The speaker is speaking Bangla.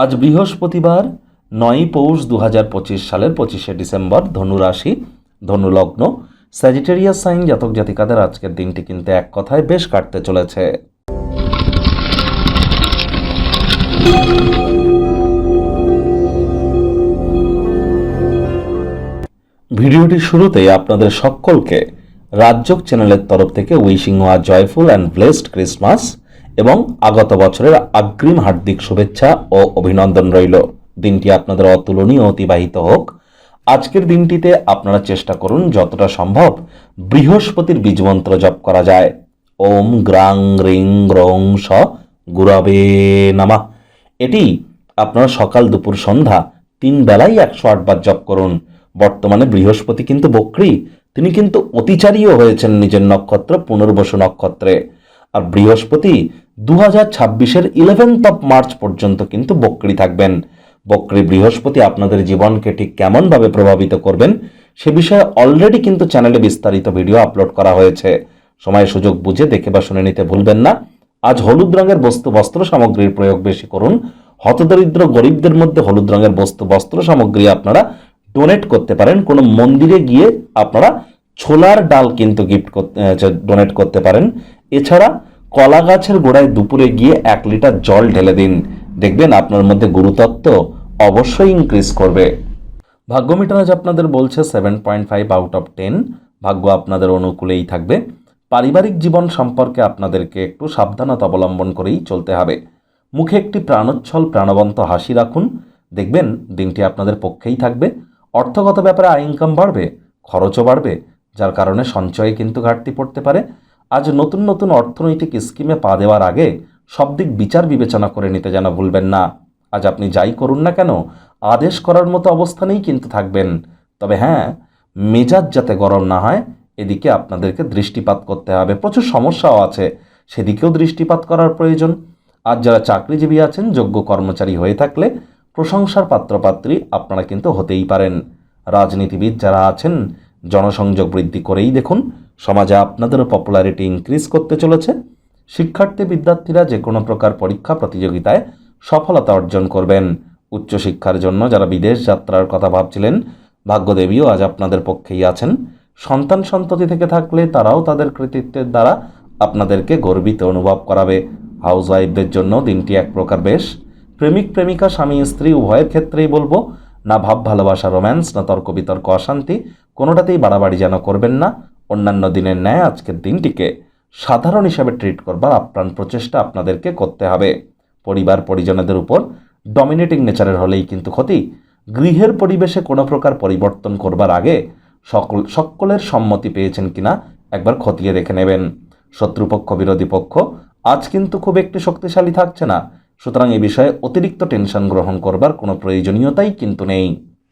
আজ বৃহস্পতিবার ৯ পৌষ ২০২৫ সালের ২৫শে ডিসেম্বর। ধনু রাশি, ধনু লগ্ন, স্যাজিটেরিয়াস সাইন জাতক জাতিকাদের আজকের দিনটি কিন্তু এক কথায় বেশ কাটতে চলেছে। ভিডিওটির শুরুতেই আপনাদের সকলকে রাজযোগ চ্যানেলের তরফ থেকে wishing a joyful and blessed Christmas এবং আগত বছরের অগ্রিম হার্দিক শুভেচ্ছা ও অভিনন্দন রইল। দিনটি আপনাদের অতুলনীয় অতিবাহিত হোক। আজকের দিনটিতে আপনারা চেষ্টা করুন যতটা সম্ভব বৃহস্পতির বীজমন্ত্র জপ করা যায়। ওম গ্রাং রিং গ্রং স গুরবে নমঃ। এটি আপনারা সকাল দুপুর সন্ধ্যা 3 বেলাই 108 বার জপ করুন। বর্তমানে বৃহস্পতি কিন্তু বক্রী, তিনি কিন্তু অতিচারীও হয়েছেন নিজের নক্ষত্র পুনর্বসু নক্ষত্রে। আর বৃহস্পতি 2026-এর 11th মার্চ পর্যন্ত কিন্তু বক্রী থাকবেন। বক্রী বৃহস্পতি আপনাদের জীবনকে ঠিক কেমনভাবে প্রভাবিত করবেন সে বিষয়ে অলরেডি কিন্তু চ্যানেলে বিস্তারিত ভিডিও আপলোড করা হয়েছে। সময় সুযোগ বুঝে দেখে বা শুনে নিতে ভুলবেন না। আজ হলুদ রঙের বস্ত্র সামগ্রীর প্রয়োগ বেশি করুন। হতদরিদ্র গরিবদের মধ্যে হলুদ রঙের বস্ত্র সামগ্রী আপনারা ডোনেট করতে পারেন। কোনো মন্দিরে গিয়ে আপনারা ছোলার ডাল কিন্তু ডোনেট করতে পারেন। এছাড়া কলা গাছের গোড়ায় দুপুরে গিয়ে 1 লিটার জল ঢেলে দিন, দেখবেন আপনার মধ্যে গুরুতত্ত্ব অবশ্যই ইনক্রিজ করবে। ভাগ্য মিটার আজ আপনাদের বলছে 7.5 আউট অফ 10। ভাগ্য আপনাদের অনুকূলেই থাকবে। পারিবারিক জীবন সম্পর্কে আপনাদেরকে একটু সাবধানতা অবলম্বন করেই চলতে হবে। মুখে একটি প্রাণোচ্ছল প্রাণবন্ত হাসি রাখুন, দেখবেন দিনটি আপনাদের পক্ষেই থাকবে। অর্থগত ব্যাপারে আয় ইনকাম বাড়বে, খরচও বাড়বে, যার কারণে সঞ্চয়ে কিন্তু ঘাটতি পড়তে পারে। আজ নতুন নতুন অর্থনৈতিক স্কিমে পা দেওয়ার আগে সব দিক বিচার বিবেচনা করে নিতে যেন ভুলবেন না। আজ আপনি যাই করুন না কেন আদেশ করার মতো অবস্থানেই কিন্তু থাকবেন। তবে হ্যাঁ, মেজাজ যাতে গরম না হয় এদিকে আপনাদেরকে দৃষ্টিপাত করতে হবে। প্রচুর সমস্যাও আছে, সেদিকেও দৃষ্টিপাত করার প্রয়োজন। আজ যারা চাকরিজীবী আছেন, যোগ্য কর্মচারী হয়ে থাকলে প্রশংসার পাত্রপাত্রী আপনারা কিন্তু হতেই পারেন। রাজনীতিবিদ যারা আছেন, জনসংযোগ বৃদ্ধি করেই দেখুন, সমাজে আপনাদেরও পপুলারিটি ইনক্রিজ করতে চলেছে। শিক্ষার্থী বিদ্যার্থীরা যে কোনো প্রকার পরীক্ষা প্রতিযোগিতায় সফলতা অর্জন করবেন। উচ্চশিক্ষার জন্য যারা বিদেশ যাত্রার কথা ভাবছিলেন, ভাগ্যদেবীও আজ আপনাদের পক্ষেই আছেন। সন্তান সন্ততি থেকে থাকলে তারাও তাদের কৃতিত্বের দ্বারা আপনাদেরকে গর্বিত অনুভব করাবে। হাউসওয়াইফদের জন্য দিনটি এক প্রকার বেশ। প্রেমিক প্রেমিকা স্বামী স্ত্রী উভয়ের ক্ষেত্রেই বলবো, না ভাব ভালোবাসা রোম্যান্স, না তর্ক বিতর্ক অশান্তি, কোনোটাতেই বাড়াবাড়ি যেন করবেন না। অন্যান্য দিনের ন্যায় আজকের দিনটিকে সাধারণ হিসাবে ট্রিট করবার আপ্রাণ প্রচেষ্টা আপনাদেরকে করতে হবে। পরিবার পরিজনদের উপর ডমিনেটিং নেচারের হলেই কিন্তু ক্ষতি। গৃহের পরিবেশে কোনো প্রকার পরিবর্তন করবার আগে সকলের সম্মতি পেয়েছেন কিনা একবার খতিয়ে দেখে নেবেন। শত্রুপক্ষ বিরোধী পক্ষ আজ কিন্তু খুব একটি শক্তিশালী থাকছে না, সুতরাং এ বিষয়ে অতিরিক্ত টেনশন গ্রহণ করবার কোনো প্রয়োজনীয়তাই কিন্তু নেই।